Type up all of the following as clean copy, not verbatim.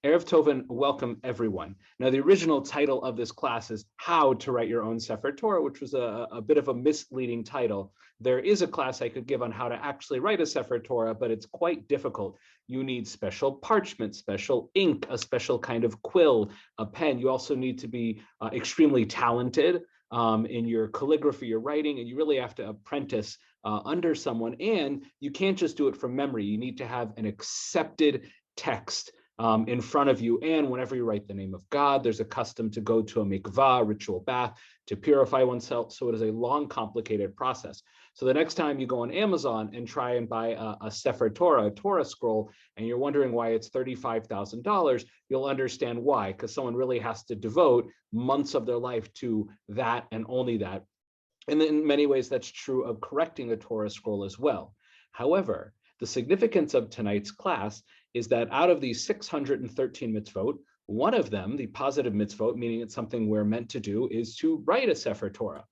Erev Tov and welcome everyone. Now, the original title of this class is How to Write Your Own Sefer Torah, which was a bit of a misleading title. There is a class I could give on how to actually write a Sefer Torah, but it's quite difficult. You need special parchment, special ink, a special kind of quill, a pen. You also need to be extremely talented in your calligraphy, your writing, and you really have to apprentice under someone. And you can't just do it from memory. You need to have an accepted text in front of you. And whenever you write the name of God, there's a custom to go to a mikvah, ritual bath, to purify oneself. So it is a long, complicated process. So the next time you go on Amazon and try and buy a Sefer Torah, a Torah scroll, and you're wondering why it's $35,000, you'll understand why, because someone really has to devote months of their life to that and only that. And in many ways, that's true of correcting a Torah scroll as well. However, the significance of tonight's class is that out of these 613 mitzvot, one of them, the positive mitzvot, meaning it's something we're meant to do, is to write a Sefer Torah.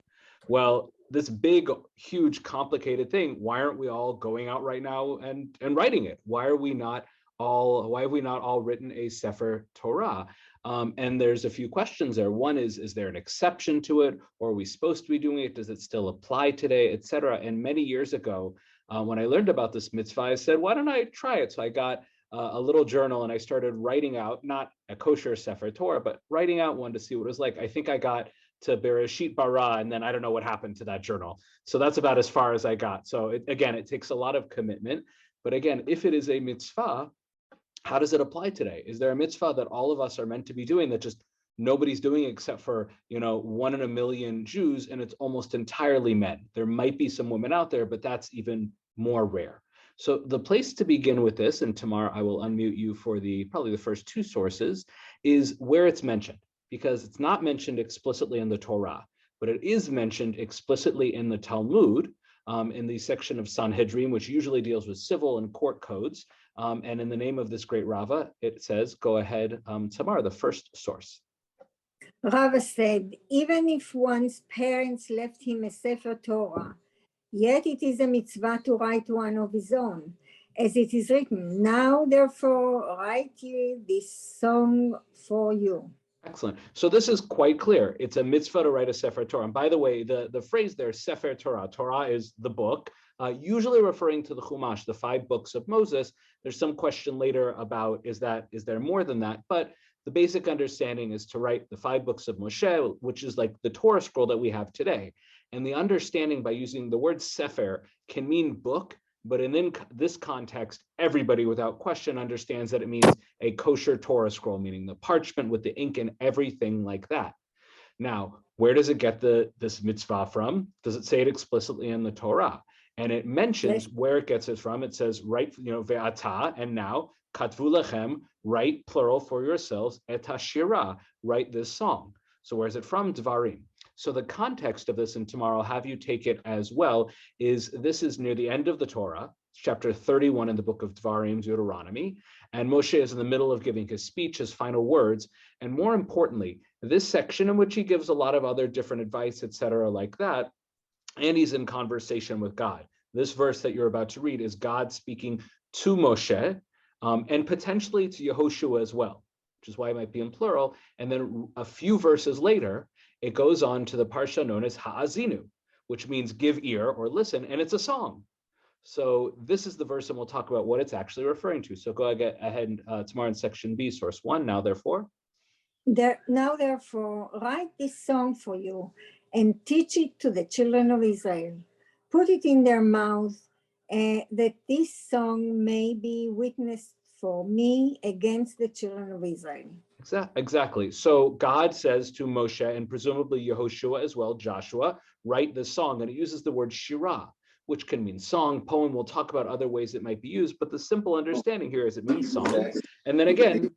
Well, this big, huge, complicated thing, why aren't we all going out right now and writing it? Why have we not all written a Sefer Torah? And there's a few questions there. One is there an exception to it? Or are we supposed to be doing it? Does it still apply today, etc.? And many years ago, when I learned about this mitzvah, I said, why don't I try it? So I got a little journal and I started writing out, not a kosher Sefer Torah, but writing out one to see what it was like. I think I got to Bereshit Bara, and then I don't know what happened to that journal. So that's about as far as I got. So it takes a lot of commitment. But again, if it is a mitzvah, how does it apply today? Is there a mitzvah that all of us are meant to be doing that just nobody's doing except for, 1 in a million Jews, and it's almost entirely men? There might be some women out there, but that's even more rare. So the place to begin with this, and tomorrow I will unmute you for probably the first two sources, is where it's mentioned, because it's not mentioned explicitly in the Torah, but it is mentioned explicitly in the Talmud, in the section of Sanhedrin, which usually deals with civil and court codes. And in the name of this great Rava, it says, go ahead, Tamar, the first source. Rava said, even if one's parents left him a Sefer Torah, yet it is a mitzvah to write one of his own, as it is written, now therefore write ye this song for you. Excellent. So this is quite clear. It's a mitzvah to write a Sefer Torah. And by the way, the phrase there, Sefer Torah, Torah is the book, usually referring to the Chumash, the 5 books of Moses. There's some question later about, is there more than that? But the basic understanding is to write the 5 books of Moshe, which is like the Torah scroll that we have today. And the understanding by using the word Sefer can mean book, but in this context, everybody without question understands that it means a kosher Torah scroll, meaning the parchment with the ink and everything like that. Now, where does it get this mitzvah from? Does it say it explicitly in the Torah? And it mentions where it gets it from. It says, write, ve'ata, and now, katvu lechem, write plural for yourselves, et hashira, write this song. So where is it from? Dvarim. So the context of this, and tomorrow I'll have you take it as well, is this is near the end of the Torah, chapter 31 in the book of Dvarim, Deuteronomy, and Moshe is in the middle of giving his speech, his final words, and more importantly, this section in which he gives a lot of other different advice, etc., like that, and he's in conversation with God. This verse that you're about to read is God speaking to Moshe, and potentially to Yehoshua as well, which is why it might be in plural, and then a few verses later, it goes on to the parsha known as Ha'azinu, which means give ear or listen, and it's a song. So this is the verse, and we'll talk about what it's actually referring to. So go ahead tomorrow in section B, source 1. Now therefore, write this song for you and teach it to the children of Israel. Put it in their mouths, that this song may be witnessed for me against the children of Israel. Exactly. So God says to Moshe, and presumably Yehoshua as well, Joshua, write this song. And it uses the word shirah, which can mean song, poem. We'll talk about other ways it might be used, but the simple understanding here is it means song. And then again,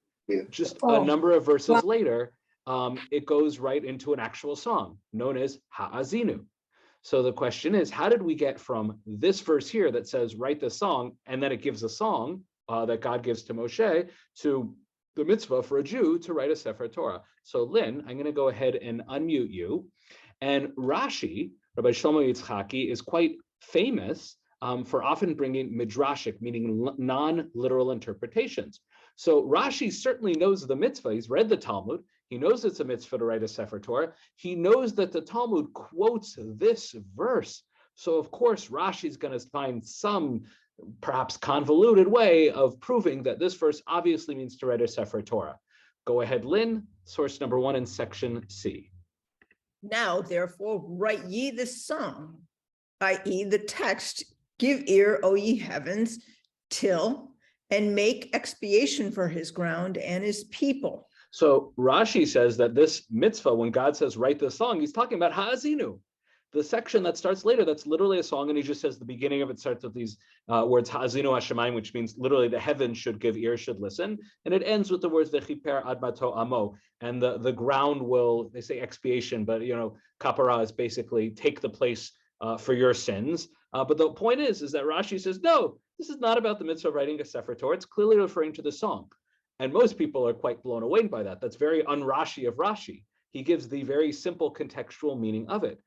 just a number of verses later, it goes right into an actual song known as Ha'azinu. So the question is, how did we get from this verse here that says, write the song, and then it gives a song that God gives to Moshe, to the mitzvah for a Jew to write a Sefer Torah? So Lynn, I'm going to go ahead and unmute you. And Rashi, Rabbi Shlomo Yitzchaki, is quite famous for often bringing midrashic, meaning non-literal interpretations. So Rashi certainly knows the mitzvah. He's read the Talmud. He knows it's a mitzvah to write a Sefer Torah. He knows that the Talmud quotes this verse. So of course, Rashi is going to find some perhaps convoluted way of proving that this verse obviously means to write a Sefer Torah. Go ahead, Lynn, source number 1 in section C. Now, therefore, write ye this song, i.e. the text, give ear, O ye heavens, till, and make expiation for his ground and his people. So Rashi says that this mitzvah, when God says write this song, he's talking about ha'azinu. The section that starts later, that's literally a song, and he just says the beginning of it starts with these words ha'azinu hashemayim, which means literally the heavens should give ear, should listen, and it ends with the words v'chiper admato amo, and the ground will, they say expiation, but kapara is basically take the place for your sins. But the point is that Rashi says, no, this is not about the mitzvah of writing a Sefer Torah. It's clearly referring to the song. And most people are quite blown away by that. That's very un-Rashi of Rashi. He gives the very simple contextual meaning of it.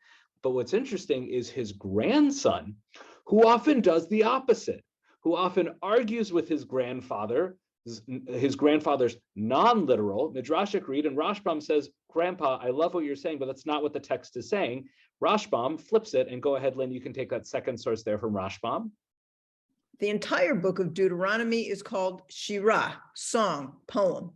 But what's interesting is his grandson, who often does the opposite, who often argues with his grandfather's non-literal, Midrashic read, and Rashbam says, Grandpa, I love what you're saying, but that's not what the text is saying. Rashbam flips it, and go ahead, Lynn, you can take that second source there from Rashbam. The entire book of Deuteronomy is called Shirah, song, poem.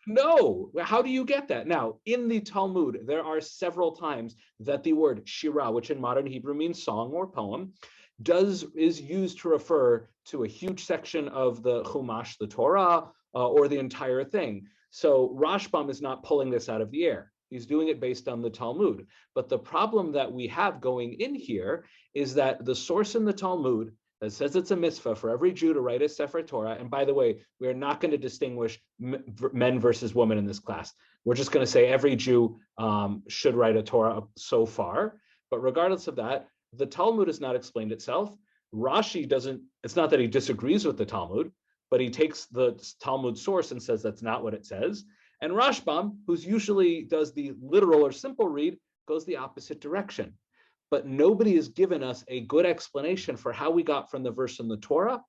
No, how do you get that? Now, in the Talmud, there are several times that the word Shirah, which in modern Hebrew means song or poem, is used to refer to a huge section of the Chumash, the Torah, or the entire thing. So Rashbam is not pulling this out of the air. He's doing it based on the Talmud. But the problem that we have going in here is that the source in the Talmud that says it's a mitzvah for every Jew to write a Sefer Torah. And by the way, we are not going to distinguish men versus women in this class. We're just going to say every Jew should write a Torah so far. But regardless of that, the Talmud has not explained itself. Rashi doesn't, it's not that he disagrees with the Talmud, but he takes the Talmud source and says that's not what it says. And Rashbam, who's usually does the literal or simple read, goes the opposite direction. But nobody has given us a good explanation for how we got from the verse in the Torah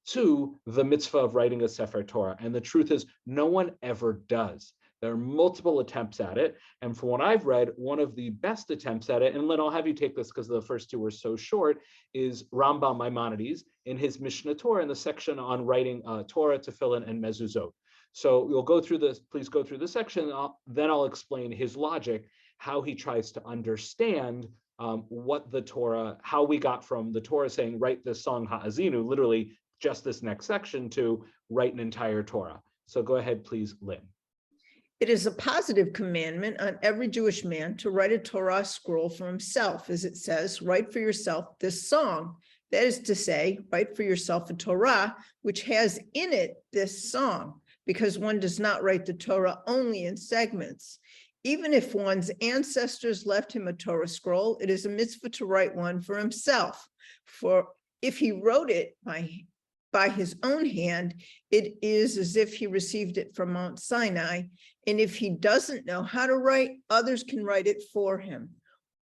to the mitzvah of writing a Sefer Torah. And the truth is, no one ever does. There are multiple attempts at it. And from what I've read, one of the best attempts at it, and Lynn, I'll have you take this because the first two were so short, is Rambam Maimonides in his Mishnah Torah in the section on writing Torah, Tefillin, and Mezuzot. So you'll go through this, please go through the section, then I'll explain his logic, how he tries to understand what the Torah, how we got from the Torah saying, write this song Ha'azinu, literally just this next section, to write an entire Torah. So go ahead, please, Lynn. It is a positive commandment on every Jewish man to write a Torah scroll for himself, as it says, write for yourself this song. That is to say, write for yourself a Torah, which has in it this song, because one does not write the Torah only in segments. Even if one's ancestors left him a Torah scroll, it is a mitzvah to write one for himself. For if he wrote it by his own hand, it is as if he received it from Mount Sinai. And if he doesn't know how to write, others can write it for him.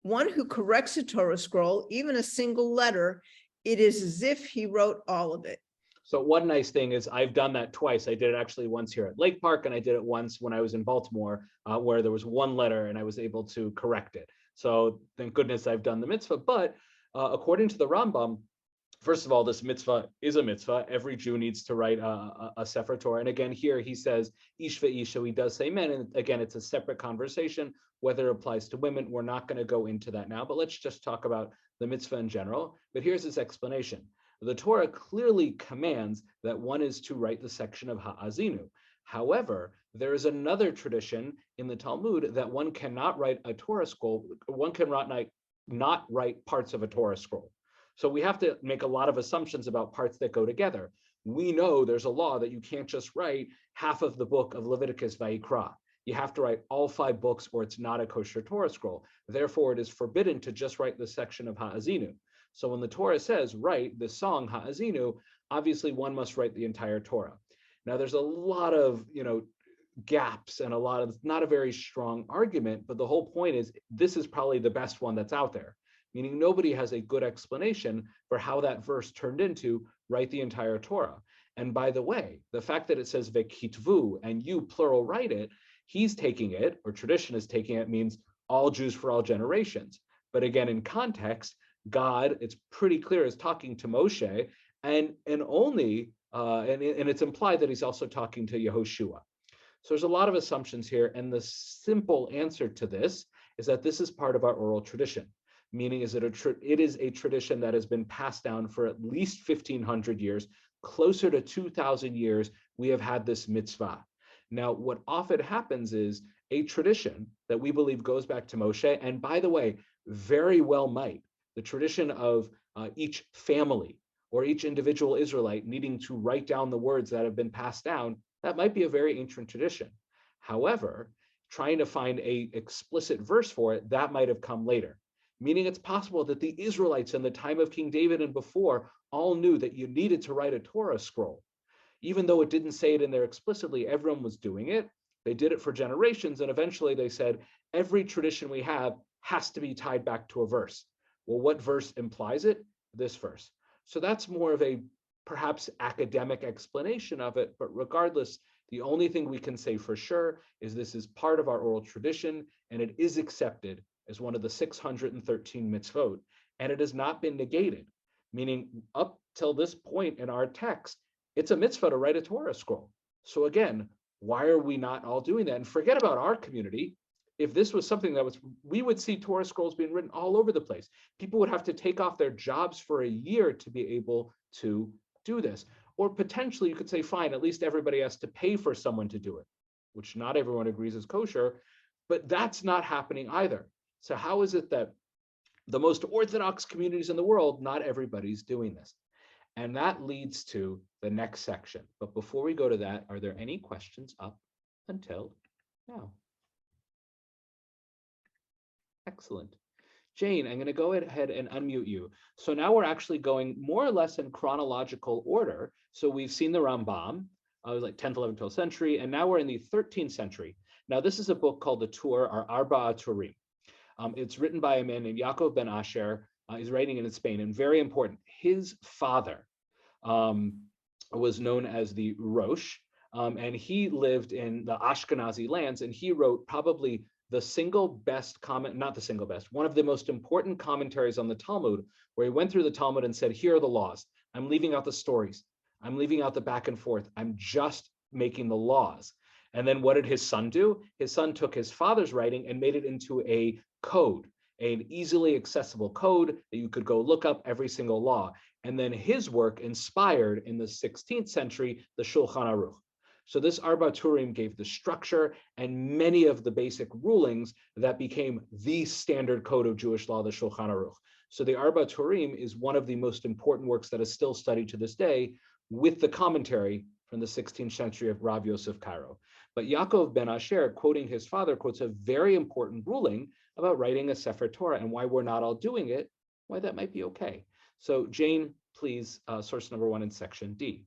One who corrects a Torah scroll, even a single letter, it is as if he wrote all of it. So one nice thing is I've done that twice. I did it actually once here at Lake Park, and I did it once when I was in Baltimore, where there was one letter and I was able to correct it. So thank goodness I've done the mitzvah. But according to the Rambam, first of all, this mitzvah is a mitzvah. Every Jew needs to write a Sefer Torah. And again, here he says, ish ve'isha, he does say men. And again, it's a separate conversation, whether it applies to women. We're not going to go into that now, but let's just talk about the mitzvah in general. But here's his explanation. The Torah clearly commands that one is to write the section of Ha'azinu. However, there is another tradition in the Talmud that one cannot write a Torah scroll, one cannot not write parts of a Torah scroll. So we have to make a lot of assumptions about parts that go together. We know there's a law that you can't just write half of the book of Leviticus Vayikra. You have to write all 5 books or it's not a kosher Torah scroll. Therefore, it is forbidden to just write the section of Ha'azinu. So when the Torah says, write the song Ha'azinu, obviously one must write the entire Torah. Now there's a lot of, gaps and not a very strong argument, but the whole point is this is probably the best one that's out there, meaning nobody has a good explanation for how that verse turned into write the entire Torah. And by the way, the fact that it says vekitvu and you plural write it, he's taking it, or tradition is taking it, means all Jews for all generations. But again, in context, God, it's pretty clear, is talking to Moshe, and it's implied that he's also talking to Yehoshua. So there's a lot of assumptions here, and the simple answer to this is that this is part of our oral tradition, meaning it is a tradition that has been passed down for at least 1,500 years, closer to 2,000 years, we have had this mitzvah. Now, what often happens is a tradition that we believe goes back to Moshe, and by the way, very well might, the tradition of each family or each individual Israelite needing to write down the words that have been passed down, that might be a very ancient tradition. However, trying to find an explicit verse for it, that might have come later. Meaning it's possible that the Israelites in the time of King David and before all knew that you needed to write a Torah scroll. Even though it didn't say it in there explicitly, everyone was doing it. They did it for generations, and eventually they said, every tradition we have has to be tied back to a verse. Well, what verse implies it? This verse. So that's more of a perhaps academic explanation of it, but regardless, the only thing we can say for sure is this is part of our oral tradition, and it is accepted as one of the 613 mitzvot, and it has not been negated, meaning up till this point in our text, it's a mitzvah to write a Torah scroll. So again, why are we not all doing that? And forget about our community. If this was something that we would see Torah scrolls being written all over the place. People would have to take off their jobs for a year to be able to do this. Or potentially you could say, fine, at least everybody has to pay for someone to do it, which not everyone agrees is kosher, but that's not happening either. So how is it that the most orthodox communities in the world, not everybody's doing this? And that leads to the next section. But before we go to that, are there any questions up until now? Excellent. Jane, I'm going to go ahead and unmute you. So now we're actually going more or less in chronological order. So we've seen the Rambam, like 10th, 11th, 12th century, and now we're in the 13th century. Now this is a book called the Tur, or Arba Turim. It's written by a man named Yaakov ben Asher. He's writing it in Spain, and very important, his father was known as the Rosh, and he lived in the Ashkenazi lands, and he wrote probably the single best comment, not the single best, one of the most important commentaries on the Talmud, where he went through the Talmud and said, here are the laws. I'm leaving out the stories. I'm leaving out the back and forth. I'm just making the laws. And then what did his son do? His son took his father's writing and made it into a code, an easily accessible code that you could go look up every single law. And then his work inspired in the 16th century, the Shulchan Aruch. So this Arba Turim gave the structure and many of the basic rulings that became the standard code of Jewish law, the Shulchan Aruch. So the Arba Turim is one of the most important works that is still studied to this day, with the commentary from the 16th century of Rav Yosef Karo. But Yaakov ben Asher, quoting his father, quotes a very important ruling about writing a Sefer Torah and why we're not all doing it, why that might be okay. So Jane, please, source number 1 in section D.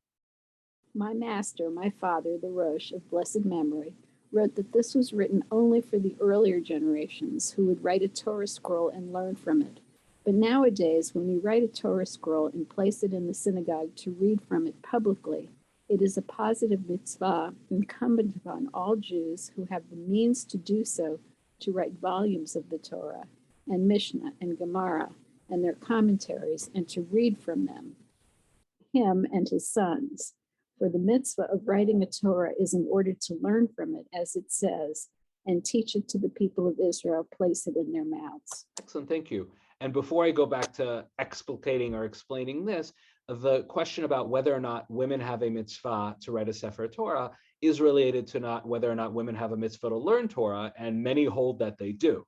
My master, my father, the Rosh of blessed memory, wrote that this was written only for the earlier generations who would write a Torah scroll and learn from it. But nowadays, when we write a Torah scroll and place it in the synagogue to read from it publicly, it is a positive mitzvah incumbent upon all Jews who have the means to do so to write volumes of the Torah and Mishnah and Gemara and their commentaries and to read from them, him and his sons. For the mitzvah of writing a Torah is in order to learn from it, as it says, and teach it to the people of Israel, place it in their mouths. Excellent, thank you. And before I go back to explicating or explaining this, the question about whether or not women have a mitzvah to write a Sefer Torah is related to not whether or not women have a mitzvah to learn Torah, and many hold that they do.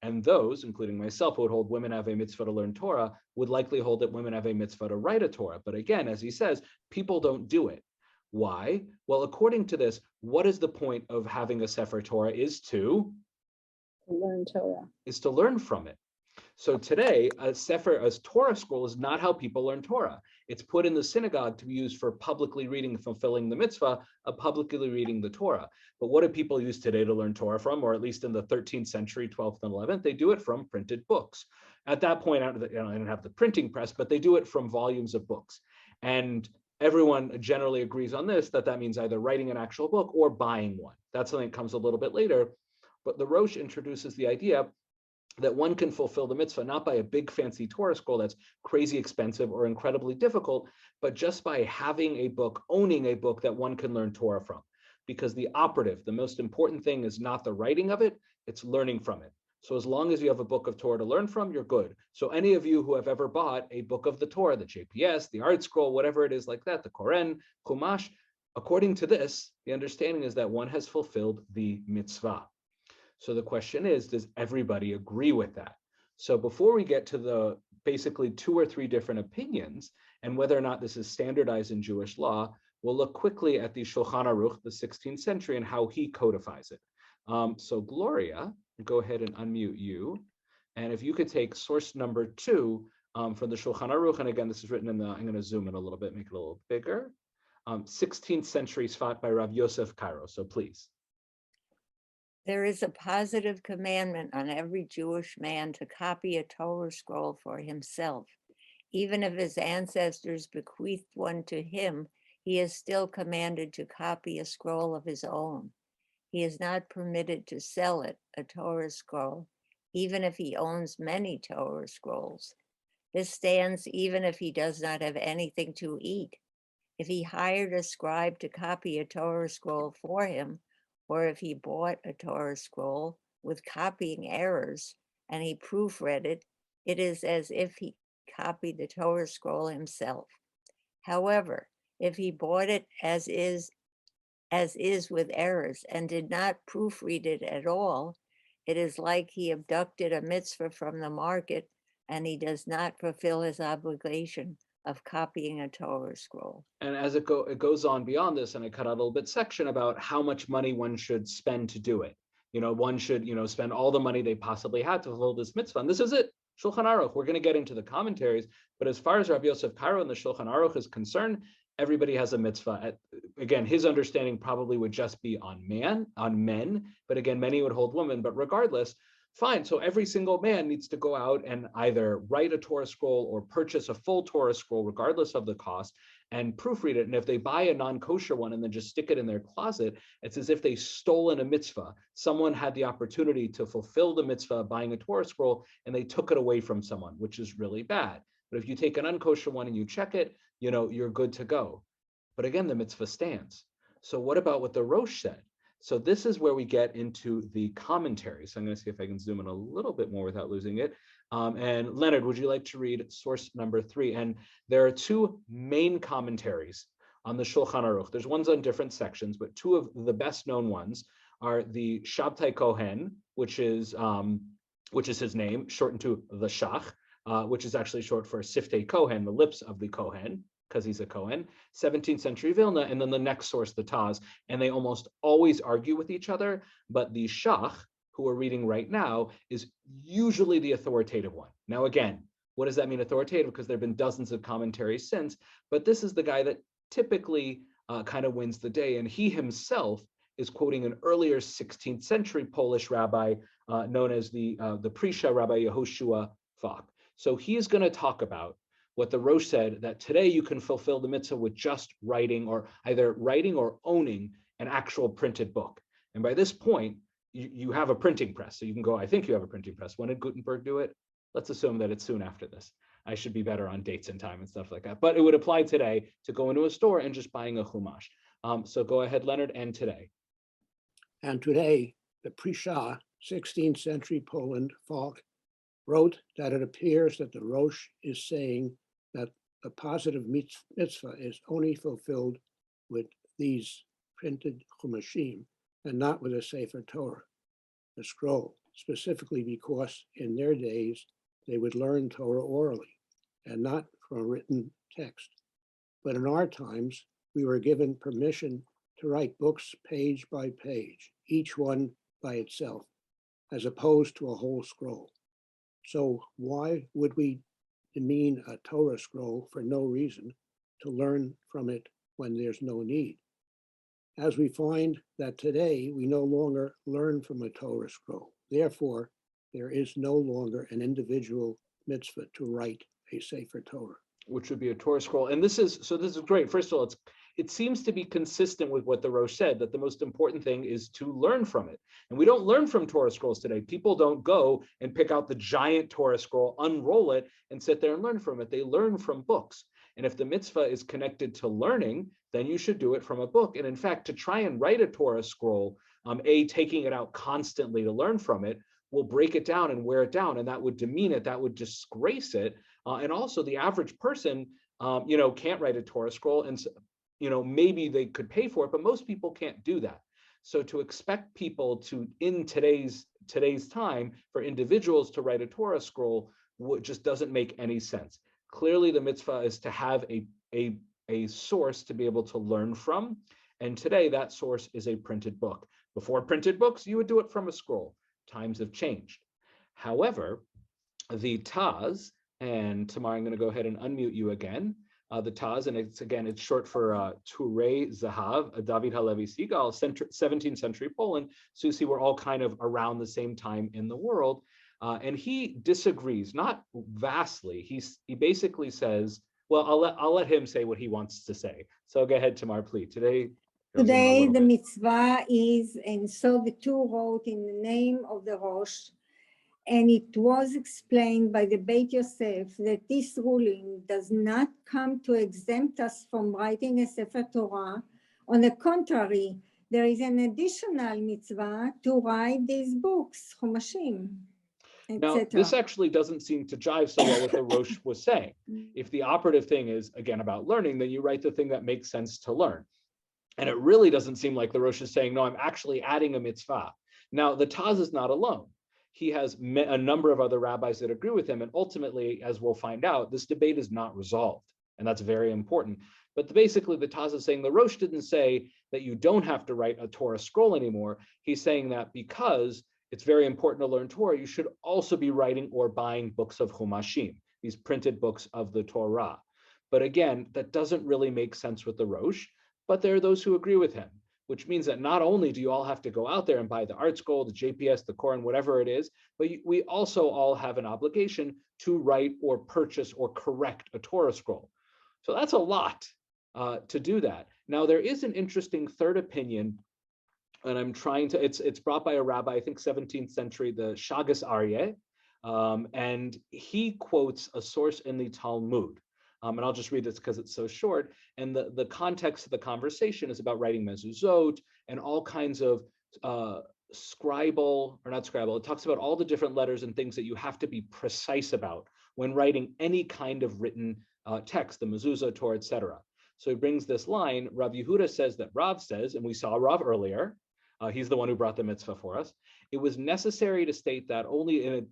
And those, including myself, who would hold women have a mitzvah to learn Torah, would likely hold that women have a mitzvah to write a Torah. But again, as he says, people don't do it. Why? Well, according to this, what is the point of having a Sefer Torah is to learn Torah. Is to learn from it. So today, a Torah scroll is not how people learn Torah. It's put in the synagogue to be used for publicly reading and fulfilling the mitzvah of publicly reading the Torah. But what do people use today to learn Torah from, or at least in the 13th century, 12th and 11th? They do it from printed books. At that point, I don't have the printing press, but they do it from volumes of books. And everyone generally agrees on this, that means either writing an actual book or buying one. That's something that comes a little bit later. But the Rosh introduces the idea that one can fulfill the mitzvah not by a big fancy Torah scroll that's crazy expensive or incredibly difficult, but just by having a book, owning a book that one can learn Torah from. Because the most important thing is not the writing of it, it's learning from it. So as long as you have a book of Torah to learn from, you're good. So any of you who have ever bought a book of the Torah, the JPS, the Art Scroll, whatever it is like that, the Koren, Chumash, according to this, the understanding is that one has fulfilled the mitzvah. So the question is, does everybody agree with that? So before we get to the basically 2 or 3 different opinions and whether or not this is standardized in Jewish law, we'll look quickly at the Shulchan Aruch, the 16th century, and how he codifies it. So Gloria, go ahead and unmute you. And if you could take source number 2 from the Shulchan Aruch, and again, this is written in the, I'm going to zoom in a little bit, make it a little bigger. 16th century Sfat by Rav Yosef Karo, so please. There is a positive commandment on every Jewish man to copy a Torah scroll for himself. Even if his ancestors bequeathed one to him, he is still commanded to copy a scroll of his own. He is not permitted to sell it, a Torah scroll, even if he owns many Torah scrolls. This stands even if he does not have anything to eat. If he hired a scribe to copy a Torah scroll for him, or if he bought a Torah scroll with copying errors and he proofread it, it is as if he copied the Torah scroll himself. However, if he bought it as is with errors and did not proofread it at all, it is like he abducted a mitzvah from the market and he does not fulfill his obligation of copying a Torah scroll. And as it goes on beyond this, and I cut out a little bit section about how much money one should spend to do it. One should, spend all the money they possibly had to fulfill this mitzvah. And this is it, Shulchan Aruch. We're going to get into the commentaries, but as far as Rav Yosef Karo and the Shulchan Aruch is concerned, everybody has a mitzvah. Again, his understanding probably would just be on men, but again, many would hold women, but regardless, fine. So every single man needs to go out and either write a Torah scroll or purchase a full Torah scroll, regardless of the cost, and proofread it. And if they buy a non-kosher one and then just stick it in their closet, it's as if they stolen a mitzvah. Someone had the opportunity to fulfill the mitzvah buying a Torah scroll, and they took it away from someone, which is really bad. But if you take an unkosher one and you check it, you're good to go. But again, the mitzvah stands. So what about what the Rosh said? So this is where we get into the commentary. So I'm going to see if I can zoom in a little bit more without losing it. And Leonard, would you like to read source number 3? And there are 2 main commentaries on the Shulchan Aruch. There's ones on different sections, but 2 of the best known ones are the Shabtai Kohen, which is his name, shortened to the Shach, which is actually short for Siftei Kohen, the lips of the Kohen, because he's a Kohen, 17th century Vilna, and then the next source, the Taz, and they almost always argue with each other, but the Shach, who we're reading right now, is usually the authoritative one. Now again, what does that mean authoritative? Because there have been dozens of commentaries since, but this is the guy that typically kind of wins the day, and he himself is quoting an earlier 16th century Polish rabbi known as the Prisha, Rabbi Yehoshua Falk. So he's going to talk about what the Rosh said, that today you can fulfill the mitzvah with just writing, or either writing or owning an actual printed book. And by this point, you have a printing press. So you can go, I think you have a printing press. When did Gutenberg do it? Let's assume that it's soon after this. I should be better on dates and time and stuff like that. But it would apply today to go into a store and just buying a chumash. So go ahead, Leonard, and today. And today, the Prisha, 16th century Poland, Falk, wrote that it appears that the Rosh is saying that a positive mitzvah is only fulfilled with these printed chumashim and not with a Sefer Torah, a scroll, specifically because in their days they would learn Torah orally and not from a written text. But in our times, we were given permission to write books page by page, each one by itself, as opposed to a whole scroll. So why would we demean a Torah scroll for no reason to learn from it when there's no need? As we find that today we no longer learn from a Torah scroll. Therefore, there is no longer an individual mitzvah to write a Sefer Torah. which would be a Torah scroll. And this is great. First of all, it seems to be consistent with what the Rosh said, that the most important thing is to learn from it. And we don't learn from Torah scrolls today. People don't go and pick out the giant Torah scroll, unroll it, and sit there and learn from it. They learn from books. And if the mitzvah is connected to learning, then you should do it from a book. And in fact, to try and write a Torah scroll, taking it out constantly to learn from it, will break it down and wear it down. And that would demean it, that would disgrace it. And also the average person, can't write a Torah scroll. And maybe they could pay for it, but most people can't do that. So to expect people to, in today's time, for individuals to write a Torah scroll just doesn't make any sense. Clearly, the mitzvah is to have a source to be able to learn from. And today, that source is a printed book. Before printed books, you would do it from a scroll. Times have changed. However, the Taz, and Tamar, I'm going to go ahead and unmute you again. The Taz, and it's short for Turei Zahav, David Halevi Segal, 17th century Poland. So you see, we're all kind of around the same time in the world. And he disagrees, not vastly. He basically says, well, I'll let him say what he wants to say. So go ahead, Tamar, please. Today the mitzvah is, and so the two wrote in the name of the Rosh, and it was explained by the Beit Yosef that this ruling does not come to exempt us from writing a Sefer Torah. On the contrary, there is an additional mitzvah to write these books, Chumashim, Now, this actually doesn't seem to jive so well with what the Rosh was saying. If the operative thing is, again, about learning, then you write the thing that makes sense to learn. And it really doesn't seem like the Rosh is saying, no, I'm actually adding a mitzvah. Now, the Taz is not alone. He has a number of other rabbis that agree with him. And ultimately, as we'll find out, this debate is not resolved. And that's very important. But basically, the Taz is saying the Rosh didn't say that you don't have to write a Torah scroll anymore. He's saying that because it's very important to learn Torah, you should also be writing or buying books of Chumashim, these printed books of the Torah. But again, that doesn't really make sense with the Rosh, but there are those who agree with him, which means that not only do you all have to go out there and buy the Art Scroll, the JPS, the Koran, whatever it is, but we also all have an obligation to write or purchase or correct a Torah scroll. So that's a lot to do that. Now, there is an interesting third opinion, and I'm trying to, it's brought by a rabbi, I think 17th century, the Shagas Aryeh, and he quotes a source in the Talmud. And I'll just read this because it's so short. And the context of the conversation is about writing mezuzot and all kinds of scribal, or not scribal, it talks about all the different letters and things that you have to be precise about when writing any kind of written text, the mezuzah, Torah, etc. So he brings this line, Rav Yehuda says that Rav says, and we saw Rav earlier, he's the one who brought the mitzvah for us. It was necessary to state that only it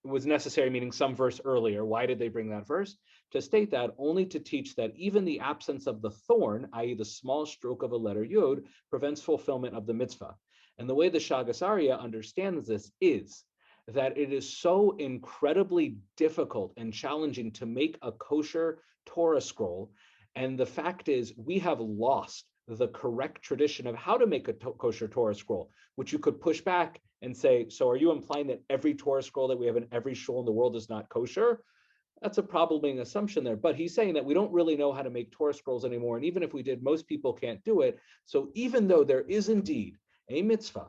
was necessary, meaning some verse earlier. Why did they bring that verse? To state that only to teach that even the absence of the thorn, i.e. the small stroke of a letter yod, prevents fulfillment of the mitzvah. And the way the Shagas Aryeh understands this is that it is so incredibly difficult and challenging to make a kosher Torah scroll. And the fact is, we have lost the correct tradition of how to make a kosher Torah scroll, which you could push back and say, so are you implying that every Torah scroll that we have in every shul in the world is not kosher? That's a problematic assumption there. But he's saying that we don't really know how to make Torah scrolls anymore. And even if we did, most people can't do it. So even though there is indeed a mitzvah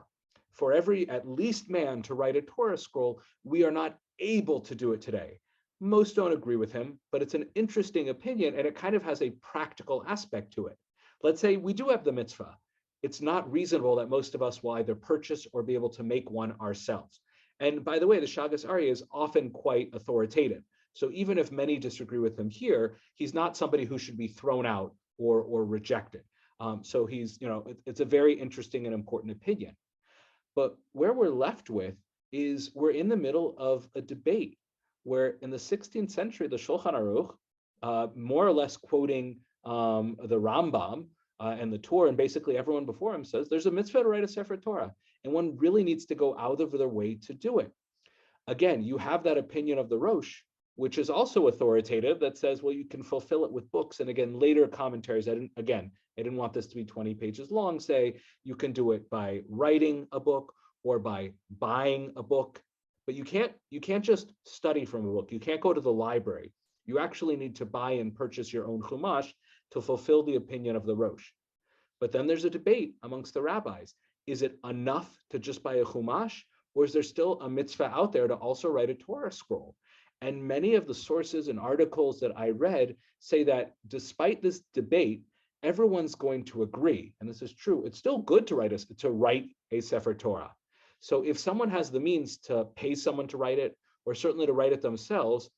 for every at least man to write a Torah scroll, we are not able to do it today. Most don't agree with him, but it's an interesting opinion, and it kind of has a practical aspect to it. Let's say we do have the mitzvah. It's not reasonable that most of us will either purchase or be able to make one ourselves. And by the way, the Shagas Aryeh is often quite authoritative. So even if many disagree with him here, he's not somebody who should be thrown out or rejected. So he's, it's a very interesting and important opinion. But where we're left with is we're in the middle of a debate where in the 16th century, the Shulchan Aruch, more or less quoting the Rambam and the Torah, and basically everyone before him says there's a mitzvah to write a Sefer Torah, and one really needs to go out of their way to do it. Again, you have that opinion of the Rosh, which is also authoritative, that says, well, you can fulfill it with books. And again, later commentaries, I didn't want this to be 20 pages long, say you can do it by writing a book or by buying a book, but you can't just study from a book. You can't go to the library. You actually need to buy and purchase your own chumash to fulfill the opinion of the Rosh. But then there's a debate amongst the rabbis. Is it enough to just buy a chumash, or is there still a mitzvah out there to also write a Torah scroll? And many of the sources and articles that I read say that despite this debate, everyone's going to agree, and this is true, it's still good to write a Sefer Torah. So if someone has the means to pay someone to write it, or certainly to write it themselves,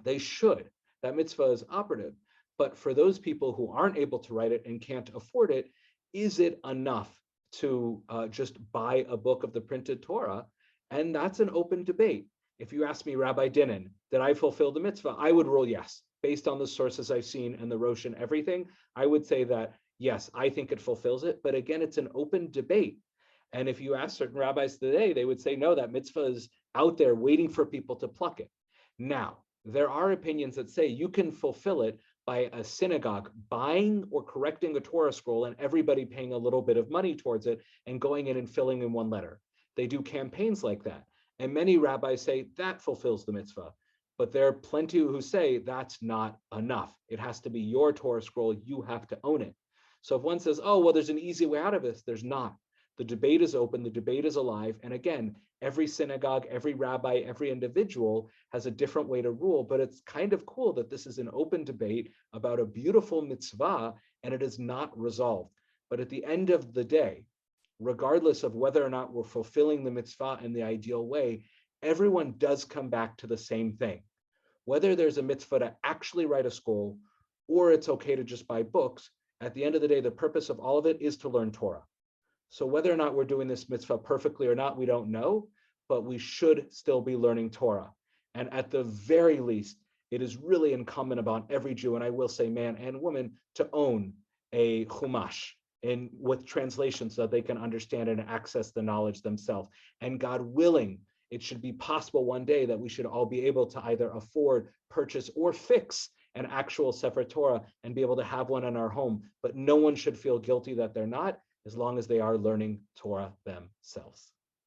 they should. That mitzvah is operative. But for those people who aren't able to write it and can't afford it, is it enough to just buy a book of the printed Torah? And that's an open debate. If you ask me, Rabbi Dinan, did I fulfill the mitzvah? I would rule yes. Based on the sources I've seen and the Rosh and everything, I would say that, yes, I think it fulfills it. But again, it's an open debate. And if you ask certain rabbis today, they would say, no, that mitzvah is out there waiting for people to pluck it. Now, there are opinions that say you can fulfill it by a synagogue buying or correcting a Torah scroll and everybody paying a little bit of money towards it and going in and filling in one letter. They do campaigns like that. And many rabbis say that fulfills the mitzvah. But there are plenty who say that's not enough. It has to be your Torah scroll. You have to own it. So if one says, oh, well, there's an easy way out of this, there's not. The debate is open, the debate is alive. And again, every synagogue, every rabbi, every individual has a different way to rule, but it's kind of cool that this is an open debate about a beautiful mitzvah and it is not resolved. But at the end of the day, regardless of whether or not we're fulfilling the mitzvah in the ideal way, everyone does come back to the same thing. Whether there's a mitzvah to actually write a scroll or it's okay to just buy books, at the end of the day, the purpose of all of it is to learn Torah. So whether or not we're doing this mitzvah perfectly or not, we don't know, but we should still be learning Torah. And at the very least, it is really incumbent upon every Jew, and I will say man and woman, to own a chumash and with translation so that they can understand and access the knowledge themselves. And God willing, it should be possible one day that we should all be able to either afford, purchase, or fix an actual Sefer Torah and be able to have one in our home. But no one should feel guilty that they're not, as long as they are learning Torah themselves.